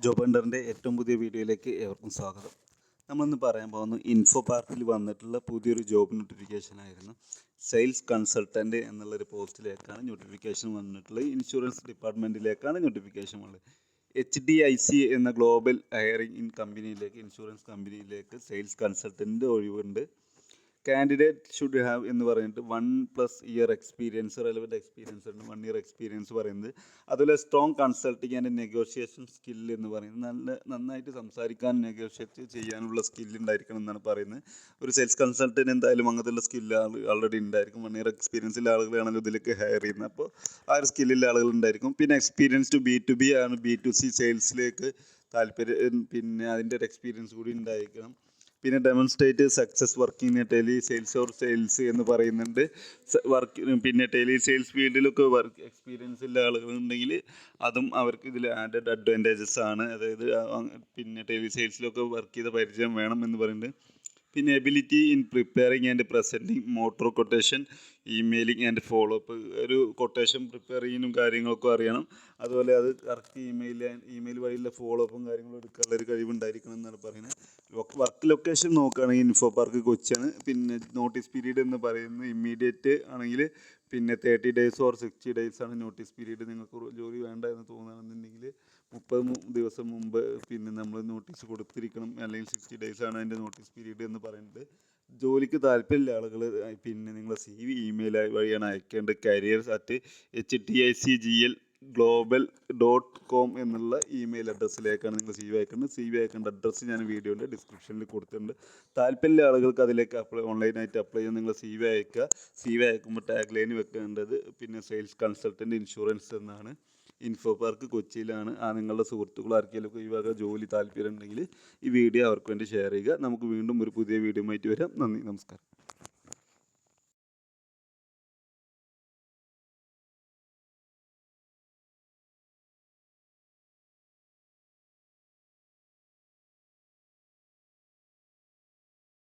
Job ഹണ്ടറിൻ്റെ ഏറ്റവും പുതിയ വീഡിയോയിലേക്ക് ഏവർക്കും സ്വാഗതം. നമ്മളിന്ന് പറയാൻ പോകുന്നത് ഇൻഫോ പാർക്കിൽ വന്നിട്ടുള്ള പുതിയൊരു ജോബ് നോട്ടിഫിക്കേഷൻ ആയിരുന്നു. സെയിൽസ് കൺസൾട്ടൻറ്റ് എന്നുള്ളൊരു പോസ്റ്റിലേക്കാണ് നോട്ടിഫിക്കേഷൻ വന്നിട്ടുള്ളത്. ഇൻഷുറൻസ് ഡിപ്പാർട്ട്മെൻറ്റിലേക്കാണ് നോട്ടിഫിക്കേഷൻ വന്നത്. HDIC എന്ന ഗ്ലോബൽ ഹയറിംഗ് കമ്പനിയിലേക്ക്, ഇൻഷുറൻസ് കമ്പനിയിലേക്ക് സെയിൽസ് കൺസൾട്ടൻറ്റ് ഒഴിവുണ്ട്. കാൻഡിഡേറ്റ് ഷുഡ് ഹാവ് എന്ന് പറഞ്ഞിട്ട് 1+ ഇയർ എക്സ്പീരിയൻസ്, റെലവൻറ്റ് എക്സ്പീരിയൻസ് ഉണ്ട്. 1 ഇയർ എക്സ്പീരിയൻസ് പറയുന്നത്. അതുപോലെ strong consulting and negotiation skill എന്ന് പറയുന്നത് നന്നായിട്ട് സംസാരിക്കാൻ, നെഗോഷിയേറ്റ് ചെയ്യാനുള്ള സ്കില്ല് ഉണ്ടായിരിക്കണം എന്നാണ് പറയുന്നത്. ഒരു സെയിൽസ് കൺസൾട്ടൻറ്റ് എന്തായാലും അങ്ങനത്തെ സ്കില്ല് ആൾറെഡി ഉണ്ടായിരിക്കും. 1 ഇയർ എക്സ്പീരിയൻസിലെ ആളുകളാണല്ലോ ഇതിലേക്ക് ഹയർ ചെയ്യുന്നത്. അപ്പോൾ ആ ഒരു സ്കില്ലിലെ ആളുകൾ ഉണ്ടായിരിക്കും. പിന്നെ എക്സ്പീരിയൻസ് ടു B2B ആണ്, B2C സെയിൽസിലേക്ക് താല്പര്യം, പിന്നെ അതിൻ്റെ ഒരു എക്സ്പീരിയൻസ് കൂടി ഉണ്ടായിരിക്കണം. പിന്നെ demonstrate success working tele sales or sales എന്ന് പറയുന്നുണ്ട്. പിന്നെ ടെലി സെയിൽസ് ഫീൽഡിലൊക്കെ വർക്ക് എക്സ്പീരിയൻസ് ഉള്ള ആളുകളുണ്ടെങ്കിൽ അതും അവർക്ക് ഇതിൽ ആഡഡ് അഡ്വാൻറ്റേജസ് ആണ്. അതായത് പിന്നെ ടെലി സെയിൽസിലൊക്കെ വർക്ക് ചെയ്ത പരിചയം വേണം എന്ന് പറയുന്നുണ്ട്. പിന്നെ ability in preparing and presenting motor quotation, emailing and follow up. ഒരു കൊട്ടേഷൻ പ്രിപ്പയർ ചെയ്യാനും കാര്യങ്ങളൊക്കെ അറിയണം. അതുപോലെ അത് കറക്റ്റ് ഇമെയിൽ വഴിയുള്ള ഫോളോ അപ്പും കാര്യങ്ങളും എടുക്കാനുള്ള ഒരു കഴിവുണ്ടായിരിക്കണം എന്നാണ് പറയുന്നത്. വർക്ക് ലൊക്കേഷൻ നോക്കുകയാണെങ്കിൽ ഇൻഫോ പാർക്ക് കൊച്ചിയാണ്. പിന്നെ നോട്ടീസ് പീരീഡ് എന്ന് പറയുന്നത് ഇമ്മീഡിയറ്റ് ആണെങ്കിൽ പിന്നെ 30 days ഓർ 60 days ആണ് നോട്ടീസ് പീരീഡ്. നിങ്ങൾക്ക് ജോലി വേണ്ട എന്ന് തോന്നുകയാണെന്നുണ്ടെങ്കിൽ 30 ദിവസം മുമ്പ് പിന്നെ നമ്മൾ നോട്ടീസ് കൊടുത്തിരിക്കണം. അല്ലെങ്കിൽ 60 days ആണ് അതിൻ്റെ നോട്ടീസ് പീരീഡ് എന്ന് പറയുന്നത്. ജോലിക്ക് താല്പര്യമുള്ള ആളുകൾ പിന്നെ നിങ്ങളുടെ CV ഇമെയിൽ വഴിയാണ് അയക്കേണ്ടത്. careers@htigl.global.com എന്നുള്ള ഇമെയിൽ അഡ്രസ്സിലേക്കാണ് നിങ്ങൾ CV അയക്കേണ്ടത്. CV അയക്കേണ്ട അഡ്രസ്സ് ഞാൻ വീഡിയോയുടെ ഡിസ്ക്രിപ്ഷനിൽ കൊടുത്തിട്ടുണ്ട്. താല്പര്യമുള്ള ആളുകൾക്ക് അതിലേക്ക് ഓൺലൈനായിട്ട് അപ്ലൈ ചെയ്യാൻ നിങ്ങൾ CV അയക്കുക. CV അയക്കുമ്പോൾ ടാഗ് ലൈൻ വെക്കേണ്ടത് പിന്നെ സെയിൽസ് കൺസൾട്ടൻറ്റ് ഇൻഷുറൻസ് എന്നാണ്. ഇൻഫോ പാർക്ക് കൊച്ചിയിലാണ്. നിങ്ങളുടെ സുഹൃത്തുക്കൾ ആർക്കെങ്കിലും ഈ വക ജോലി താല്പര്യം ഉണ്ടെങ്കിൽ ഈ വീഡിയോ അവർക്ക് വേണ്ടി ഷെയർ ചെയ്യുക. നമുക്ക് വീണ്ടും ഒരു പുതിയ വീഡിയോ ആയിട്ട് വരാം. നന്ദി, നമസ്കാരം.